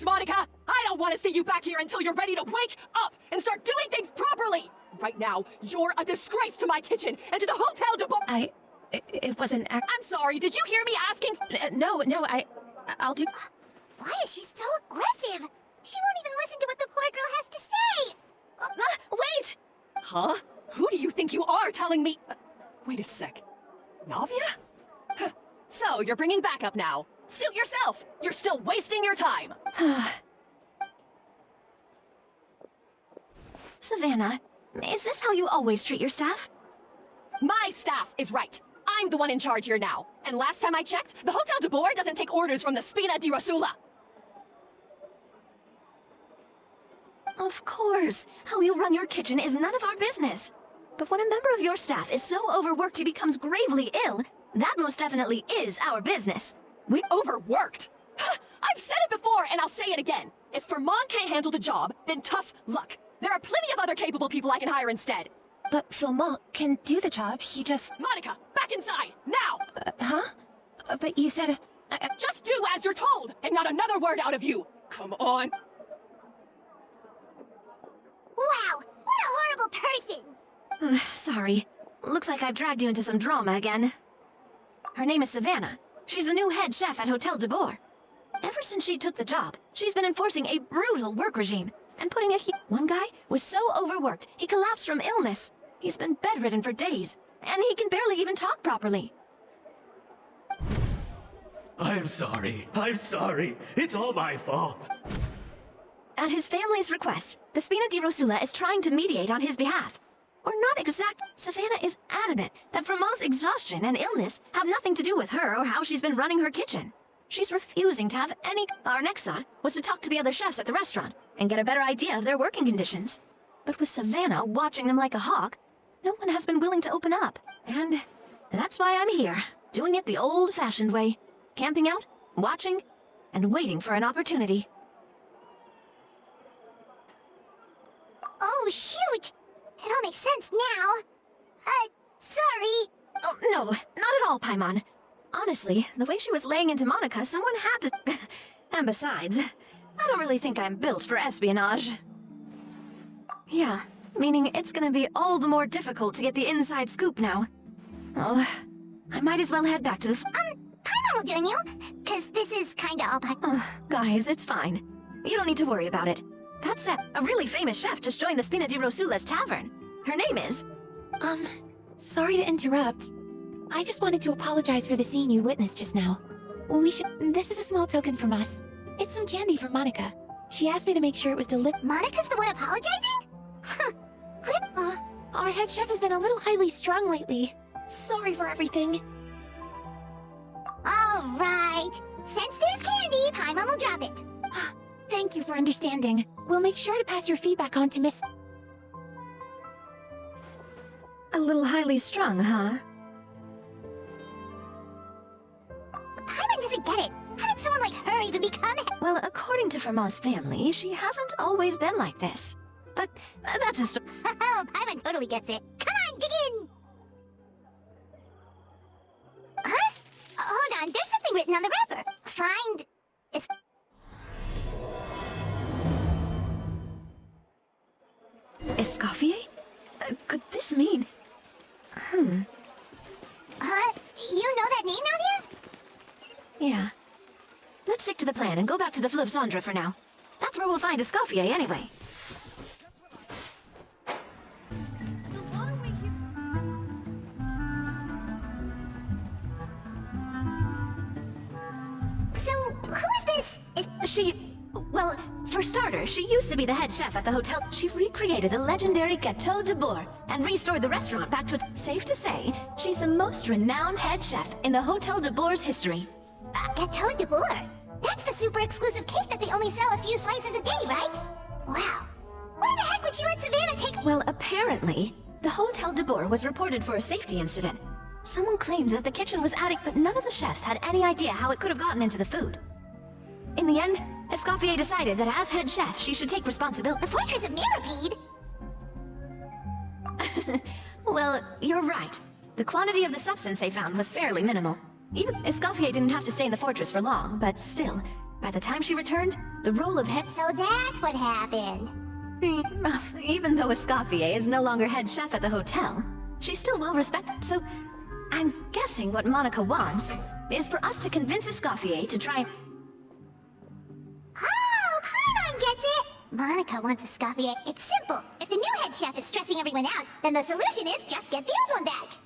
boss, Monica! I don't want to see you back here until you're ready to wake up and start doing things properly! Right now, you're a disgrace to my kitchen and to the Hotel de Bo- It was an act. I'm sorry, did you hear me asking? No, I'll do. Why is she so aggressive? She won't even listen to what the poor girl has to say! Wait! Huh? Who do you think you are telling me? Wait a sec. Navia? So, you're bringing backup now. Suit yourself! You're still wasting your time! Savannah, is this how you always treat your staff? My staff is right. I'm the one in charge here now. And last time I checked, the Hotel de Boer doesn't take orders from the Spina di Rosula. Of course. How you run your kitchen is none of our business. But when a member of your staff is so overworked he becomes gravely ill, that most definitely is our business. We overworked? I've said it before and I'll say it again. If Fermont can't handle the job, then tough luck. There are plenty of other capable people I can hire instead. But Fermont can do the job, he just... Monica, back inside, now! Huh? But you said... Just do as you're told, and not another word out of you! Come on! Wow, what a horrible person! Sorry. Looks like I've dragged you into some drama again. Her name is Savannah. She's the new head chef at Hotel de Boer. Ever since she took the job, she's been enforcing a brutal work regime and putting One guy was so overworked, he collapsed from illness. He's been bedridden for days, and he can barely even talk properly. I'm sorry. It's all my fault. At his family's request, the Spina di Rosula is trying to mediate on his behalf. Or not exact. Savannah is adamant that Vermont's exhaustion and illness have nothing to do with her or how she's been running her kitchen. She's refusing to have any... Our next thought was to talk to the other chefs at the restaurant and get a better idea of their working conditions. But with Savannah watching them like a hawk, no one has been willing to open up. And that's why I'm here, doing it the old-fashioned way. Camping out, watching, and waiting for an opportunity. Oh, shoot! It all makes sense now. Sorry. Oh, no, not at all, Paimon. Honestly, the way she was laying into Monica, someone had to... And besides, I don't really think I'm built for espionage. Yeah, meaning it's gonna be all the more difficult to get the inside scoop now. Oh, I might as well head back to the... Paimon will join you, cause this is kinda all guys, it's fine. You don't need to worry about it. That said, a really famous chef just joined the Spina di Rosula's tavern. Her name is... Sorry to interrupt. I just wanted to apologize for the scene you witnessed just now. This is a small token from us. It's some candy for Monica. She asked me to make sure it was delivered. Monica's the one apologizing? Huh. Our head chef has been a little highly strung lately. Sorry for everything. Alright. Since there's candy, Paimon will drop it. Thank you for understanding. We'll make sure to pass your feedback on to Miss... A little highly strung, huh? Paimon doesn't get it. How did someone like her even become Well, according to Fermont's family, she hasn't always been like this. But that's a story. Oh, Paimon totally gets it. Come on, dig in! Huh? Hold on, there's something written on the wrapper. Find... Escoffier? Could this mean... You know that name, Navia? Yeah. Let's stick to the plan and go back to the Fleuve Cendre for now. That's where we'll find Escoffier anyway. So, who is this? Well, for starters, she used to be the head chef at the hotel. She recreated the legendary Gâteau de Boer and restored the restaurant back to its... Safe to say, she's the most renowned head chef in the Hotel de Boer's history. Gâteau de Boer? That's the super exclusive cake that they only sell a few slices a day, right? Wow. Why the heck would she let Savannah take... Well, apparently, the Hotel de Boer was reported for a safety incident. Someone claims that the kitchen was attic, but none of the chefs had any idea how it could have gotten into the food. In the end, Escoffier decided that as head chef, she should take responsibility. The Fortress of Mirapede? Well, you're right. The quantity of the substance they found was fairly minimal. Even Escoffier didn't have to stay in the fortress for long, but still, by the time she returned, The role of head... So that's what happened. Even though Escoffier is no longer head chef at the hotel, she's still well respected, so... I'm guessing what Monica wants is for us to convince Escoffier to try... Oh, Paimon gets it! Monica wants Escoffier. It's simple. If the new head chef is stressing everyone out, then the solution is just get the old one back.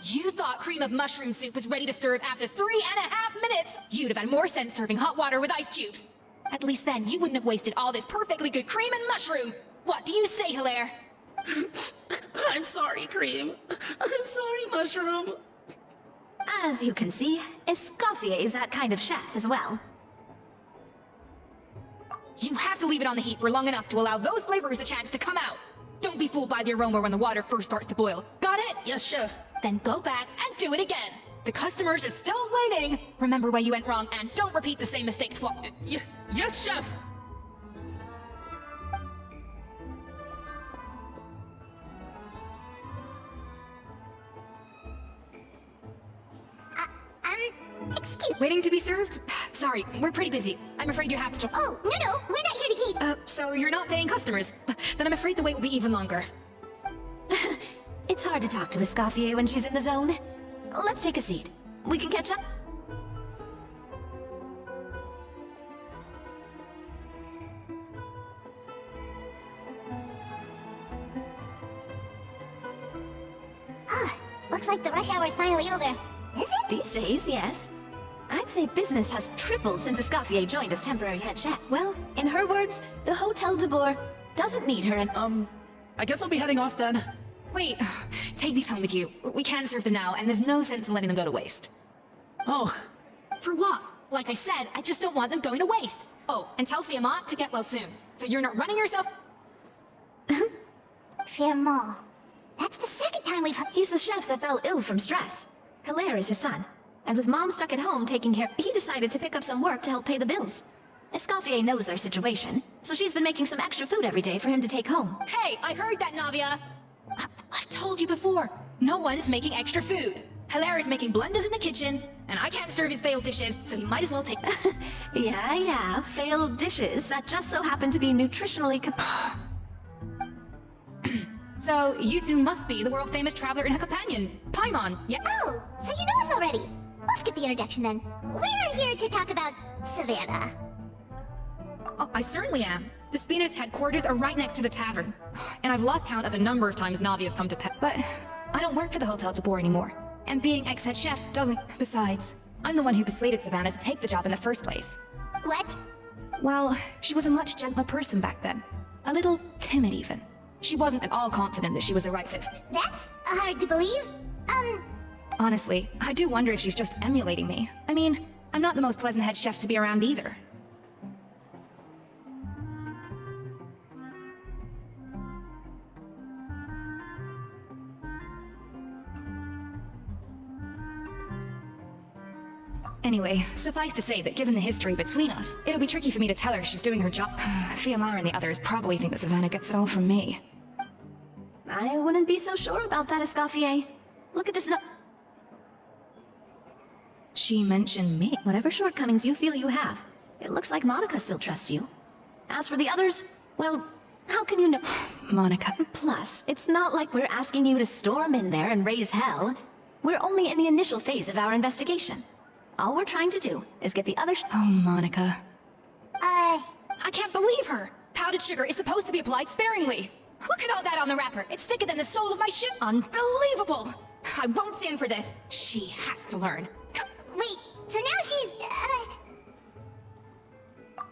You thought cream of mushroom soup was ready to serve after 3.5 minutes? You'd have had more sense serving hot water with ice cubes. At least then, you wouldn't have wasted all this perfectly good cream and mushroom. What do you say, Hilaire? I'm sorry, Cream. I'm sorry, Mushroom. As you can see, Escoffier is that kind of chef as well. You have to leave it on the heat for long enough to allow those flavors a chance to come out. Don't be fooled by the aroma when the water first starts to boil. Got it? Yes, Chef. Then go back and do it again. The customers are still waiting. Remember where you went wrong and don't repeat the same mistake twice. Yes, Chef. Excuse... Waiting to be served? Sorry, we're pretty busy. I'm afraid you have to... Oh, no, we're not here to eat. So you're not paying customers? Then I'm afraid the wait will be even longer. It's hard to talk to Escoffier when she's in the zone. Let's take a seat. We can catch up. Looks like the rush hour is finally over. Is it? These days, yes. I'd say business has tripled since Escoffier joined as temporary head chef. Well, in her words, the Hotel de Bourg doesn't need her and... I guess I'll be heading off then. Wait, take these home with you. We can't serve them now, and there's no sense in letting them go to waste. Oh. For what? Like I said, I just don't want them going to waste. Oh, and tell Fiamma to get well soon, so you're not running yourself... Fiamma. That's the second time we've heard... He's the chef that fell ill from stress. Hilaire is his son. And with Mom stuck at home taking care, he decided to pick up some work to help pay the bills. Escoffier knows their situation, so she's been making some extra food every day for him to take home. Hey, I heard that, Navia! I've told you before, no one's making extra food. Hilaire is making blunders in the kitchen, and I can't serve his failed dishes, so he might as well take... Yeah, failed dishes that just so happen to be nutritionally... So, you two must be the world-famous traveler and her companion, Paimon, yeah? Oh, so you know us already. We'll skip the introduction then. We're here to talk about Savannah. Oh, I certainly am. The Spina's headquarters are right next to the tavern. And I've lost count of the number of times Navia's come to pet. But I don't work for the Hotel de Bourg anymore. And being ex-head chef doesn't... Besides, I'm the one who persuaded Savannah to take the job in the first place. What? Well, she was a much gentler person back then. A little timid even. She wasn't at all confident that she was the right fit. That's hard to believe. Honestly, I do wonder if she's just emulating me. I mean, I'm not the most pleasant head chef to be around either. Anyway, suffice to say that given the history between us, it'll be tricky for me to tell her she's doing her job. Fiamma and the others probably think that Savannah gets it all from me. I wouldn't be so sure about that, Escoffier. Look at this no- She mentioned me. Whatever shortcomings you feel you have, it looks like Monica still trusts you. As for the others, well, how can you know- Monica. Plus, it's not like we're asking you to storm in there and raise hell. We're only in the initial phase of our investigation. All we're trying to do is get the other Oh, Monica. Uh, I can't believe her! Powdered sugar is supposed to be applied sparingly. Look at all that on the wrapper. It's thicker than the sole of my shoe. Unbelievable! I won't stand for this. She has to learn. wait, so now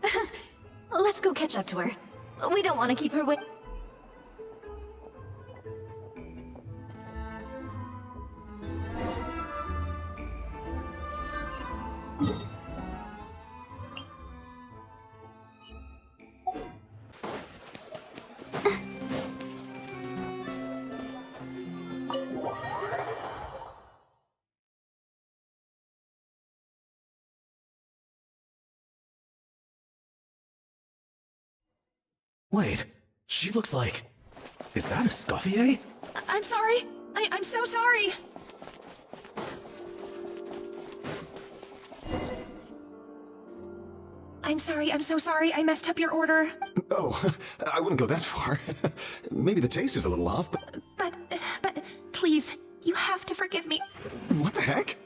she's, Let's go catch up to her. We don't want to keep her wait- Wait, she looks like... Is that Escoffier? I'm sorry. I'm so sorry. I'm sorry, I'm so sorry. I messed up your order. Oh, I wouldn't go that far. Maybe the taste is a little off, but... But, please, you have to forgive me. What the heck?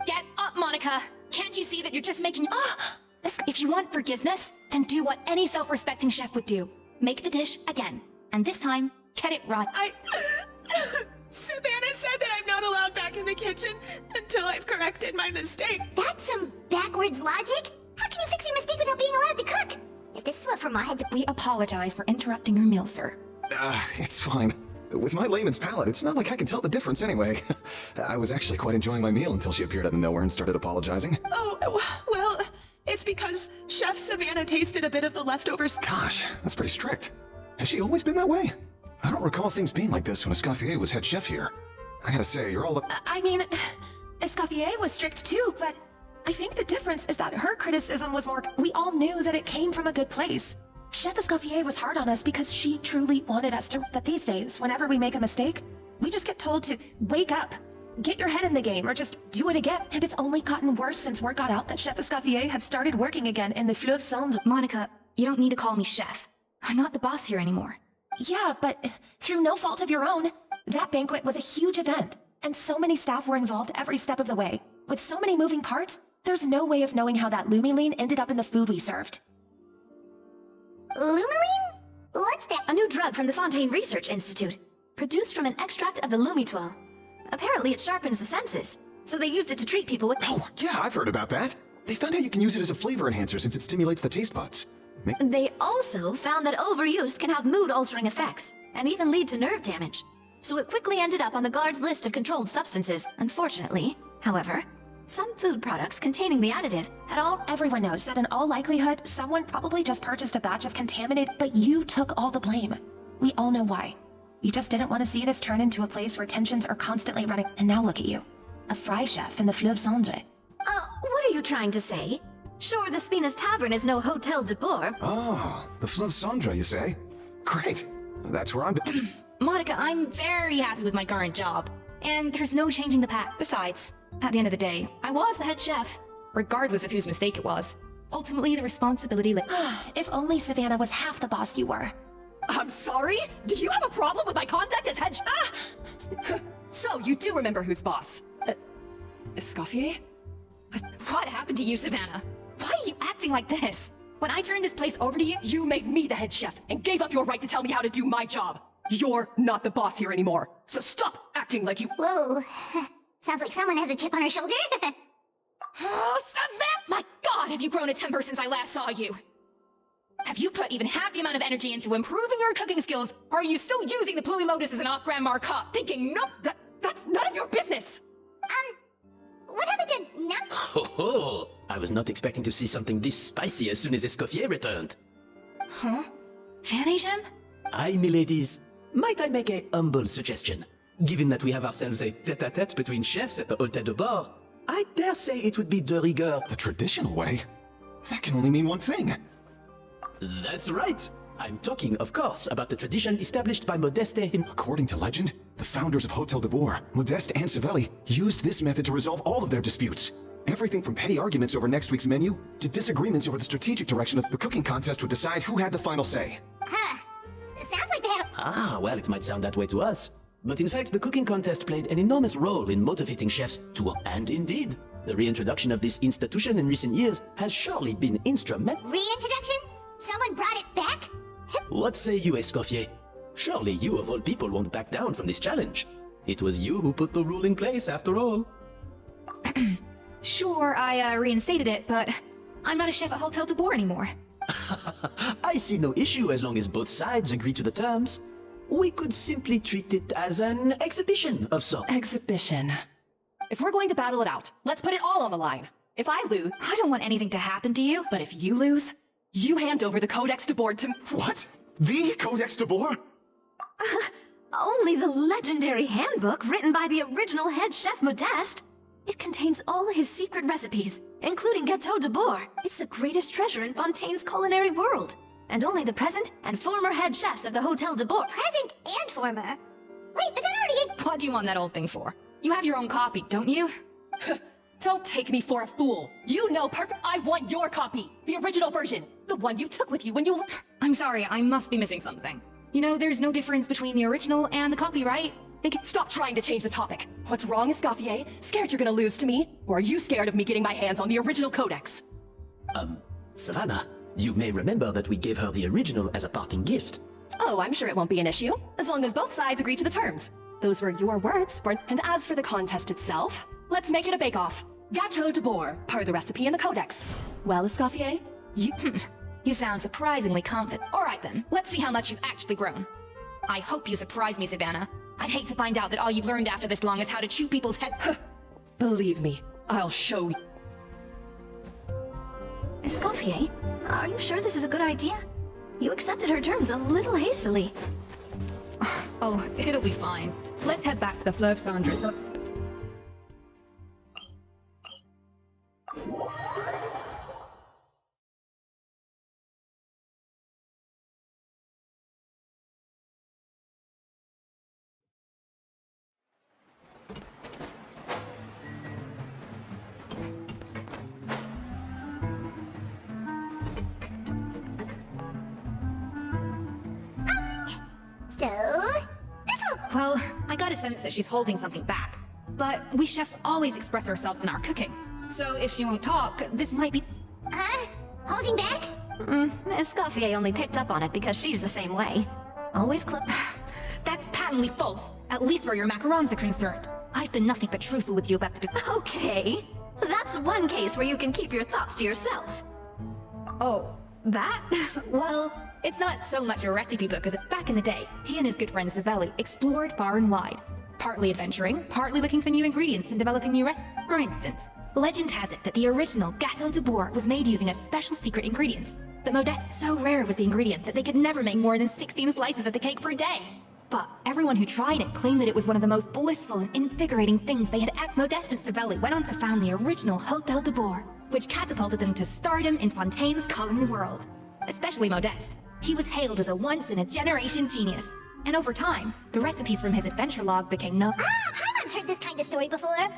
Get up, Monica! Can't you see that you're just making... If you want forgiveness, then do what any self-respecting chef would do. Make the dish again. And this time, get it right. Savannah said that I'm not allowed back in the kitchen until I've corrected my mistake. That's some backwards logic. How can you fix your mistake without being allowed to cook? If this is what Vermont had to... We apologize for interrupting your meal, sir. It's fine. With my layman's palate, it's not like I can tell the difference anyway. I was actually quite enjoying my meal until she appeared out of nowhere and started apologizing. Oh, well, it's because Chef Savannah tasted a bit of the leftovers. Gosh, that's pretty strict. Has she always been that way? I don't recall things being like this when Escoffier was head chef here. I gotta say, you're all up... I mean, Escoffier was strict too, but I think the difference is that her criticism was more... We all knew that it came from a good place. Chef Escoffier was hard on us because she truly wanted us to... But these days, whenever we make a mistake, we just get told to wake up, get your head in the game, or just do it again. And it's only gotten worse since word got out that Chef Escoffier had started working again in the Fleuve Cendre. Monica, you don't need to call me chef. I'm not the boss here anymore. Yeah, but through no fault of your own, that banquet was a huge event, and so many staff were involved every step of the way. With so many moving parts, there's no way of knowing how that lumiline ended up in the food we served. Lumiline? What's that? A new drug from the Fontaine Research Institute, produced from an extract of the lumitwell. Apparently it sharpens the senses, so they used it to treat people with... Oh, yeah, I've heard about that. They found out you can use it as a flavor enhancer since it stimulates the taste buds. They also found that overuse can have mood-altering effects, and even lead to nerve damage. So it quickly ended up on the guard's list of controlled substances. Unfortunately, however, some food products containing the additive had all... Everyone knows that in all likelihood, someone probably just purchased a batch of contaminated, but you took all the blame. We all know why. You just didn't want to see this turn into a place where tensions are constantly running. And now look at you. A fry chef in the Fleuve Cendre. What are you trying to say? Sure, the Spina's Tavern is no Hotel de Boer. Oh, the Fleuve Cendre, you say? Great. That's where I'm... Monica, I'm very happy with my current job. And there's no changing the path. Besides, at the end of the day, I was the head chef, regardless of whose mistake it was. Ultimately, the responsibility If only Savannah was half the boss you were. I'm sorry? Do you have a problem with my conduct as head So, you do remember who's boss? Escoffier? What happened to you, Savannah? Why are you acting like this? When I turned this place over to you... You made me the head chef and gave up your right to tell me how to do my job. You're not the boss here anymore, so stop acting like you... Whoa. Sounds like someone has a chip on her shoulder. Oh, Savannah! My God, have you grown a temper since I last saw you? Have you put even half the amount of energy into improving your cooking skills, or are you still using the Pluie Lotus as an off-brand markup, thinking, nope, That's none of your business! What happened to Nap? Ho ho! I was not expecting to see something this spicy as soon as Escoffier returned. Huh? Fanny Gem? Aye, miladies. Might I make a humble suggestion? Given that we have ourselves a tête-à-tête between chefs at the Hotel de Boer, I dare say it would be de rigueur. The traditional way? That can only mean one thing. That's right. I'm talking, of course, about the tradition established by Modeste him. According to legend, the founders of Hotel de Boer, Modeste and Savelli, used this method to resolve all of their disputes. Everything from petty arguments over next week's menu to disagreements over the strategic direction of the cooking contest would decide who had the final say. Huh. Sounds like they had a... Ah, well, it might sound that way to us. But in fact, the cooking contest played an enormous role in motivating chefs to, and indeed, the reintroduction of this institution in recent years has surely been instrumental. Reintroduction? Someone brought it back? What say you, Escoffier? Surely you of all people won't back down from this challenge. It was you who put the rule in place, after all. Sure, I reinstated it, but I'm not a chef at Hotel de Boer anymore. I see no issue as long as both sides agree to the terms. We could simply treat it as an exhibition of sorts. Exhibition. If we're going to battle it out, let's put it all on the line. If I lose, I don't want anything to happen to you. but if you lose, you hand over the Codex de Boer to... What? The Codex de Boer? Only the legendary handbook written by the original head chef Modeste. It contains all his secret recipes, including Gâteau de Boer. It's the greatest treasure in Fontaine's culinary world. And only the present and former head chefs of the Hotel de Boer. Present and former. Wait, but that already... What do you want that old thing for? You have your own copy, don't you? Don't take me for a fool. You know perfect. I want your copy. The original version. The one you took with you when you... I'm sorry, I must be missing something. You know, there's no difference between the original and the copy, right? They can... Stop trying to change the topic. What's wrong, Escoffier? Scared you're gonna lose to me? Or are you scared of me getting my hands on the original codex? Savannah, you may remember that we gave her the original as a parting gift. Oh, I'm sure it won't be an issue, as long as both sides agree to the terms. Those were your words, and as for the contest itself, let's make it a bake-off. Gâteau de Bourg, per the recipe in the codex. Well, Escoffier, You sound surprisingly confident. Alright then, let's see how much you've actually grown. I hope you surprise me, Savannah. I'd hate to find out that all you've learned after this long is how to chew people's head. Believe me, I'll show you. Escoffier, are you sure this is a good idea? You accepted her terms a little hastily. Oh, it'll be fine. Let's head back to the Fleuve Cendres. So, this will... Well, I got a sense that she's holding something back. But we chefs always express ourselves in our cooking. So if she won't talk, this might be... Holding back? Escoffier only picked up on it because she's the same way. Always That's patently false, at least where your macarons are concerned. I've been nothing but truthful with you about the... Okay, that's one case where you can keep your thoughts to yourself. Oh, that? Well, it's not so much a recipe book as back in the day, he and his good friend Savelli explored far and wide. Partly adventuring, partly looking for new ingredients and developing new recipes. For instance, legend has it that the original Gâteau de Bourg was made using a special secret ingredient. The modeste, so rare was the ingredient that they could never make more than 16 slices of the cake per day. But everyone who tried it claimed that it was one of the most blissful and invigorating things they had ever. Modeste and Savelli went on to found the original Hôtel de Bourg, which catapulted them to stardom in Fontaine's culinary world. Especially Modeste. He was hailed as a once-in-a-generation genius. And over time, the recipes from his adventure log became known. Paimon heard this kind of story before.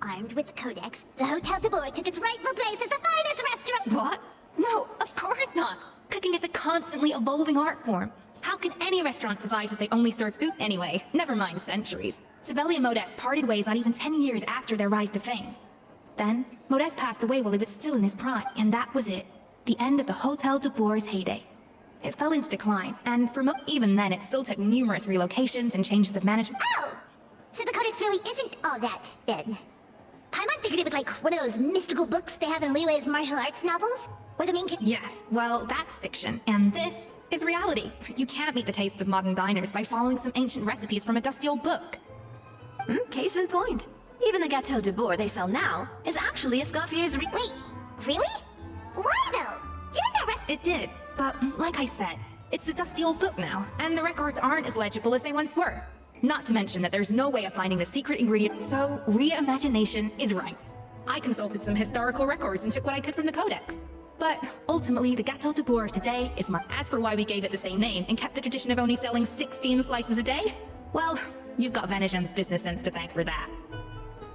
Armed with the codex, the Hôtel de Bourg took its rightful place as the finest restaurant. What? No, of course not. Cooking is a constantly evolving art form. How can any restaurant survive if they only serve food? Anyway, never mind centuries. Savelli and Modeste parted ways not even 10 years after their rise to fame. Then, Modeste passed away while he was still in his prime, and that was it. The end of the Hôtel de Bourg's heyday. It fell into decline, and for even then it still took numerous relocations and changes of management. Oh! So the codex really isn't all that, then. Paimon figured it was like one of those mystical books they have in Liu's martial arts novels, where the main character... Yes, well, that's fiction, and this is reality. You can't meet the tastes of modern diners by following some ancient recipes from a dusty old book. Case in point. Even the Gâteau de Bourg they sell now is actually Escoffier's Wait, really? Why though? Didn't that It did, but like I said, it's the dusty old book now, and the records aren't as legible as they once were. Not to mention that there's no way of finding the secret ingredient, so reimagination is right. I consulted some historical records and took what I could from the codex. But ultimately, the Gâteau de Bourg today is more. As for why we gave it the same name and kept the tradition of only selling 16 slices a day, well, you've got Venegem's business sense to thank for that.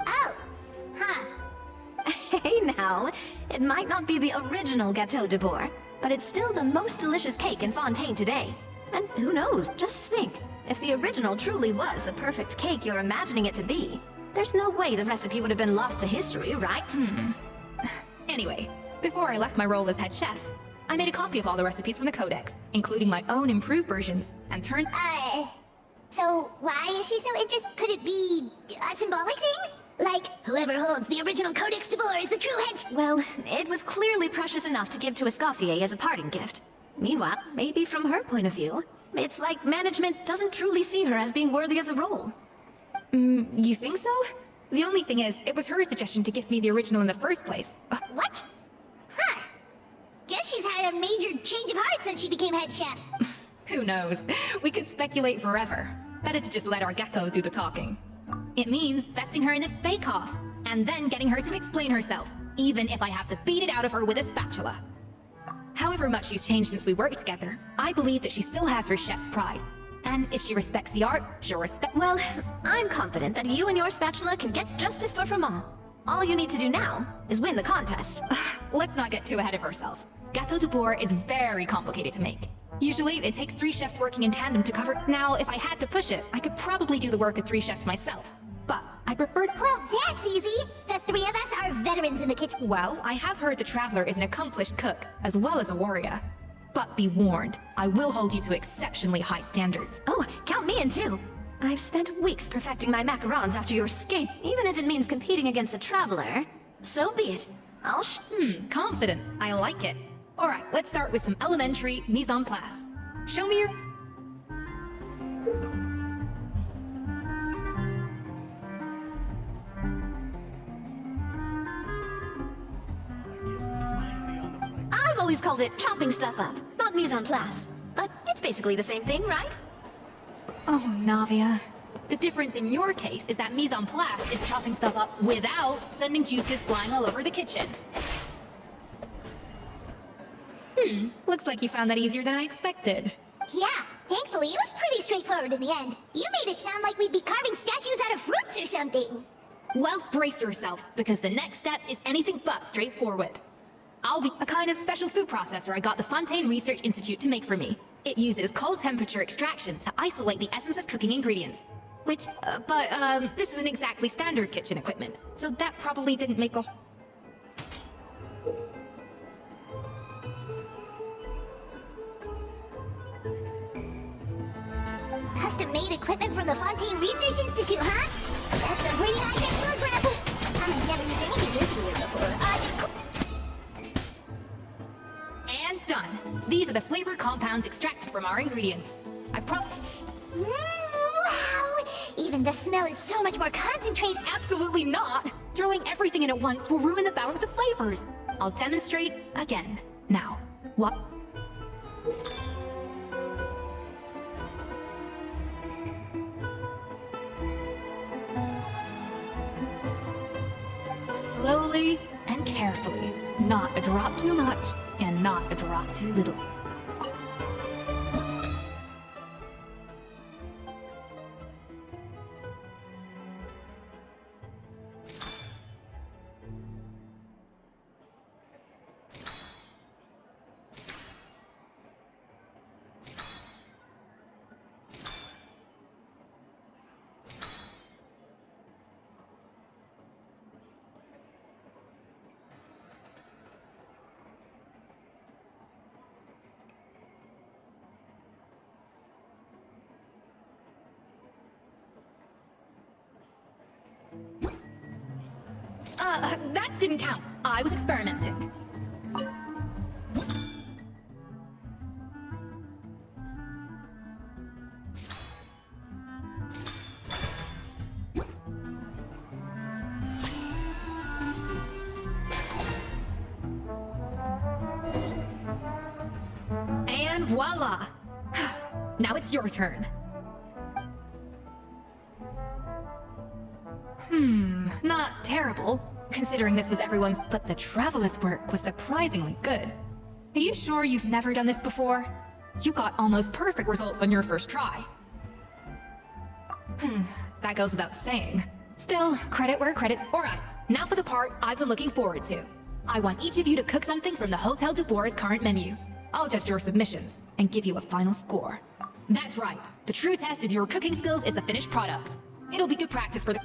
Oh! Huh. Hey now, it might not be the original Gâteau de Bourg, but it's still the most delicious cake in Fontaine today. And who knows, just think, if the original truly was the perfect cake you're imagining it to be, there's no way the recipe would have been lost to history, right? Anyway, before I left my role as head chef, I made a copy of all the recipes from the codex, including my own improved versions, and turned... So why is she so interested? Could it be a symbolic thing? Like, whoever holds the original Codex de Bourg is the true head... Well, it was clearly precious enough to give to Escoffier as a parting gift. Meanwhile, maybe from her point of view, it's like management doesn't truly see her as being worthy of the role. You think so? The only thing is, it was her suggestion to gift me the original in the first place. What? Huh. Guess she's had a major change of heart since she became head chef. Who knows? We could speculate forever. Better to just let our ghetto do the talking. It means vesting her in this bake-off, and then getting her to explain herself, even if I have to beat it out of her with a spatula. However much she's changed since we worked together, I believe that she still has her chef's pride. And if she respects the art, she'll respect— Well, I'm confident that you and your spatula can get justice for Fromont. All you need to do now is win the contest. Let's not get too ahead of ourselves. Gâteau de bourg is very complicated to make. Usually, it takes 3 chefs working in tandem to cover. Now, if I had to push it, I could probably do the work of 3 chefs myself. But I preferred. Well, that's easy. The 3 of us are veterans in the kitchen. Well, I have heard the Traveler is an accomplished cook, as well as a warrior. But be warned, I will hold you to exceptionally high standards. Oh, count me in too. I've spent weeks perfecting my macarons after your escape, even if it means competing against the Traveler. So be it. Confident. I like it. Alright, let's start with some elementary mise en place. Show me your... I've always called it chopping stuff up, not mise en place. But it's basically the same thing, right? Oh, Navia. The difference in your case is that mise en place is chopping stuff up without sending juices flying all over the kitchen. Looks like you found that easier than I expected. Yeah, thankfully it was pretty straightforward in the end. You made it sound like we'd be carving statues out of fruits or something. Well, brace yourself, because the next step is anything but straightforward. I'll be a kind of special food processor I got the Fontaine Research Institute to make for me. It uses cold temperature extraction to isolate the essence of cooking ingredients. Which, this isn't exactly standard kitchen equipment, so that probably didn't make a... Custom-made equipment from the Fontaine Research Institute, huh? That's a pretty high-tech food prep. I've never used anything this weird before. And done! These are the flavor compounds extracted from our ingredients. Wow! Even the smell is so much more concentrated. Absolutely not! Throwing everything in at once will ruin the balance of flavors. I'll demonstrate again. Now, what? Slowly and carefully. Not a drop too much, and not a drop too little. That didn't count. I was experimenting. And voila! Now it's your turn. Not terrible, considering this was everyone's, but the Traveler's work was surprisingly good. Are you sure you've never done this before? You got almost perfect results on your first try. That goes without saying. Still, credit where credit's... Alright, now for the part I've been looking forward to. I want each of you to cook something from the Hotel du Bourg's current menu. I'll judge your submissions and give you a final score. That's right, the true test of your cooking skills is the finished product. It'll be good practice for the...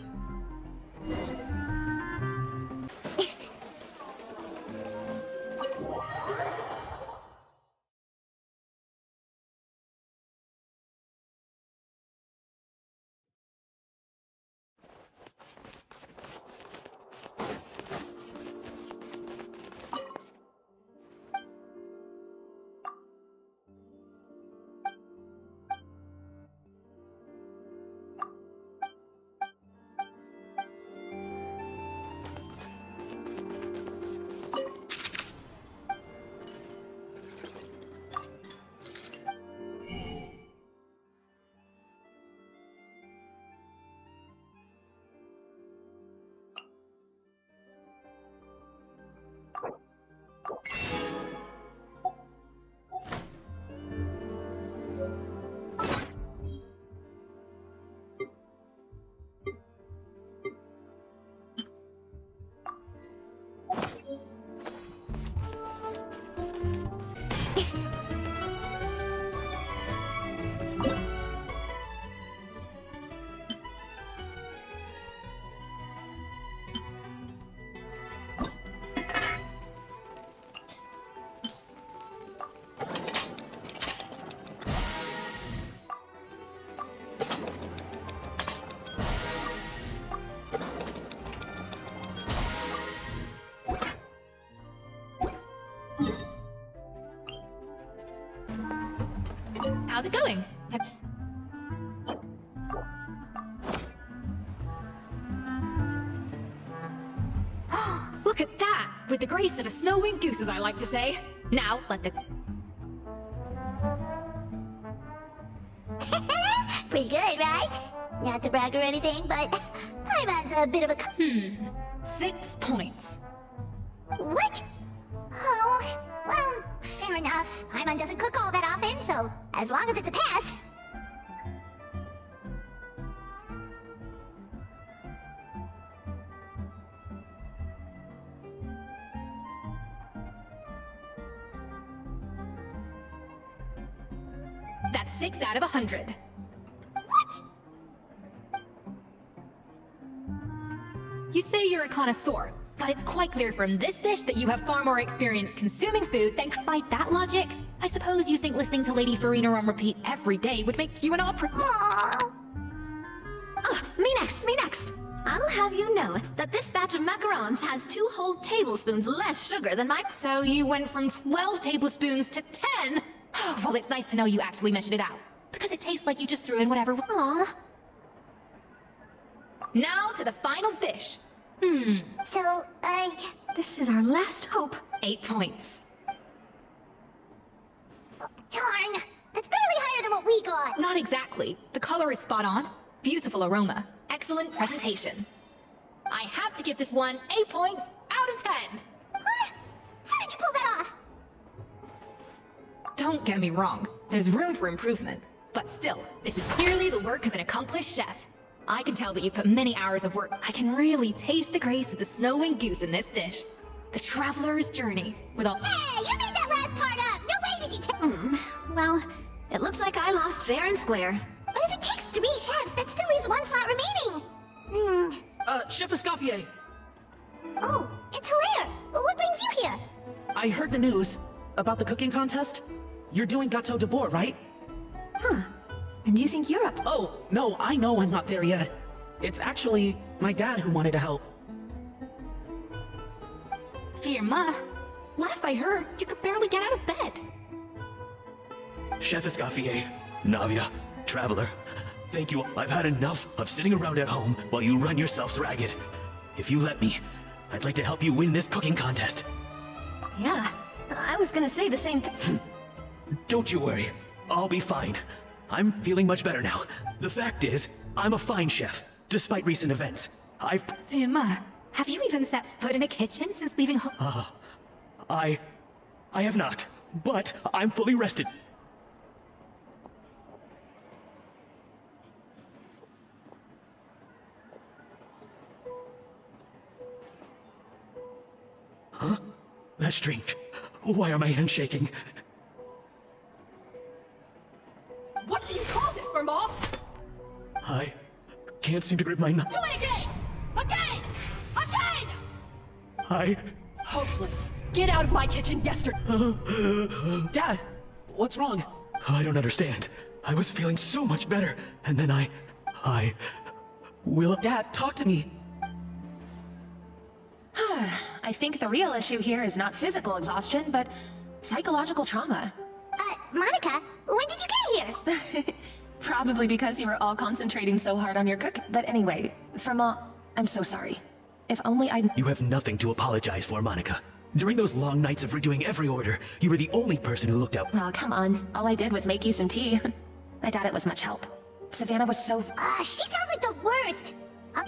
how's it going? Look at that! With the grace of a snow-winged goose, as I like to say. Now, let the... Pretty good, right? Not to brag or anything, but Paimon's a bit of a... 6 points. What? Oh, well, fair enough. Paimon doesn't cook all that often, so as long as it's a pass. That's 6 out of 100. What? You say you're a connoisseur, but it's quite clear from this dish that you have far more experience consuming food than... By that logic, I suppose you think listening to Lady Farina on repeat every day would make you an opera... Aww. Oh, me next, me next. I'll have you know that this batch of macarons has 2 whole tablespoons less sugar than my... So you went from 12 tablespoons to 10? Well, it's nice to know you actually measured it out, because it tastes like you just threw in whatever... Aw. Now to the final dish. So, This is our last hope. 8 points. darn. That's barely higher than what we got. Not exactly. The color is spot on. Beautiful aroma. Excellent presentation. I have to give this one 8 points out of 10. Huh? How did you pull that off? Don't get me wrong. There's room for improvement. But still, this is clearly the work of an accomplished chef. I can tell that you put many hours of work. I can really taste the grace of the snow-winged goose in this dish. The traveler's journey with all... Hey, you made that last part up! No way did you Well, it looks like I lost fair and square. But if it takes 3 chefs, that still leaves 1 slot remaining. Chef Escoffier, Oh, it's Hilaire. What brings you here? I heard the news about the cooking contest. You're doing Gâteau de Bourg, right? And you think you're up to... Oh, no, I know I'm not there yet. It's actually my dad who wanted to help. Firma, last I heard, you could barely get out of bed. Chef Escoffier, Navia, Traveler, thank you. I've had enough of sitting around at home while you run yourselves ragged. If you let me, I'd like to help you win this cooking contest. Yeah, I was gonna say the same thing. Don't you worry, I'll be fine. I'm feeling much better now. The fact is, I'm a fine chef, despite recent events. Firma, have you even set foot in a kitchen since leaving home? I have not, but I'm fully rested. Huh? That's strange. Why are my hands shaking? What do you call this, Vermont? I can't seem to grip my knife. Do it again! Again! Again! I... Hopeless. Get out of my kitchen yesterday. Dad, what's wrong? I don't understand. I was feeling so much better, and then I will... Dad, talk to me. I think the real issue here is not physical exhaustion, but psychological trauma. Monica, when did you get here? Probably because you were all concentrating so hard on your cook. But anyway, Firma, I'm so sorry. If only I'd... You have nothing to apologize for, Monica. During those long nights of redoing every order, you were the only person who looked out. Well, come on. All I did was make you some tea. I doubt it was much help. Savannah was so... She sounds like the worst.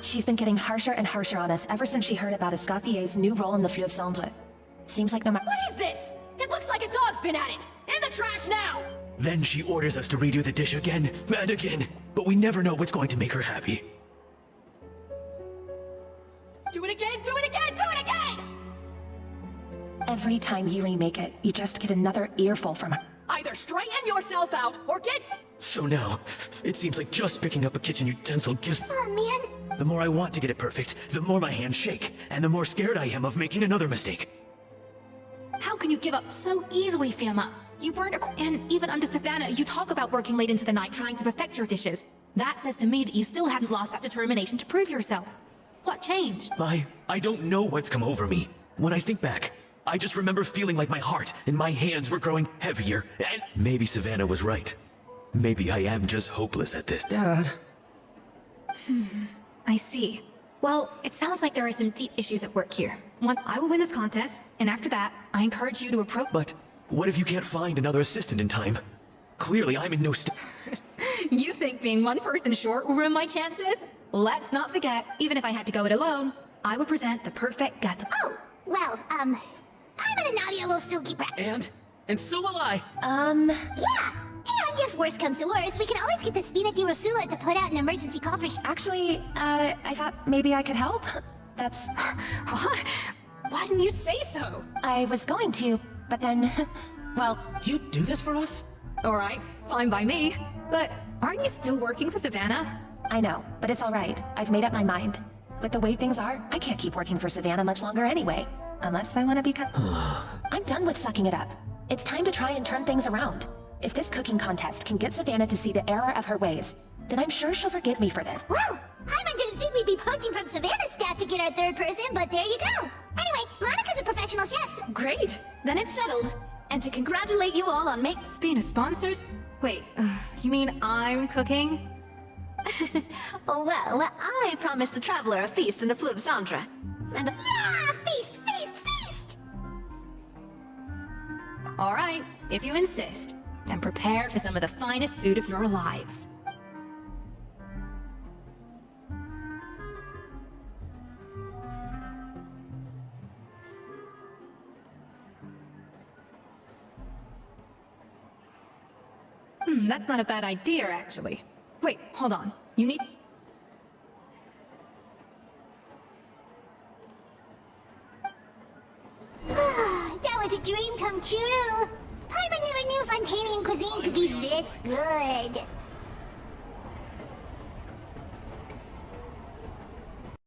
She's been getting harsher and harsher on us ever since she heard about Escoffier's new role in the Fleuve Cendre. Seems like no matter... What is this? It looks like a dog's been at it. In the trash now! Then she orders us to redo the dish again and again, but we never know what's going to make her happy. Do it again, do it again, do it again! Every time you remake it, you just get another earful from her. Either straighten yourself out, or get... So now, it seems like just picking up a kitchen utensil gives... Oh, man. The more I want to get it perfect, the more my hands shake, and the more scared I am of making another mistake. How can you give up so easily, Firma? You weren't and even under Savannah, you talk about working late into the night trying to perfect your dishes. That says to me that you still hadn't lost that determination to prove yourself. What changed? I don't know what's come over me. When I think back, I just remember feeling like my heart and my hands were growing heavier, and maybe Savannah was right. Maybe I am just hopeless at this. Dad. I see. Well, it sounds like there are some deep issues at work here. One, I will win this contest, and after that, I encourage you to approach— But what if you can't find another assistant in time? Clearly, I'm in no state. You think being one person short will ruin my chances? Let's not forget, even if I had to go it alone, I would present the perfect gâteau. Oh, well, Paimon and Nadia will still keep track. And so will I. Yeah. And if worse comes to worse, we can always get the Spina di Rosula to put out an emergency call for— Actually, I thought maybe I could help. That's... Why didn't you say so? I was going to, but then... well... You'd do this for us? Alright, fine by me. But aren't you still working for Savannah? I know, but it's alright. I've made up my mind. With the way things are, I can't keep working for Savannah much longer anyway. Unless I want to become... I'm done with sucking it up. It's time to try and turn things around. If this cooking contest can get Savannah to see the error of her ways, then I'm sure she'll forgive me for this. Well, Paimon didn't think we'd be poaching from Savannah's staff to get our third person, but there you go. Anyway, Monica's a professional chef. Great. Then it's settled. And to congratulate you all on making Spina sponsored? Wait, you mean I'm cooking? well, I promised the traveler a feast in the Fleuve Centre. And Yeah, feast, feast, feast! Alright, if you insist, then prepare for some of the finest food of your lives. That's not a bad idea, actually. Wait, hold on. You need... That was a dream come true. Paimon never knew Fontainian cuisine could be this good.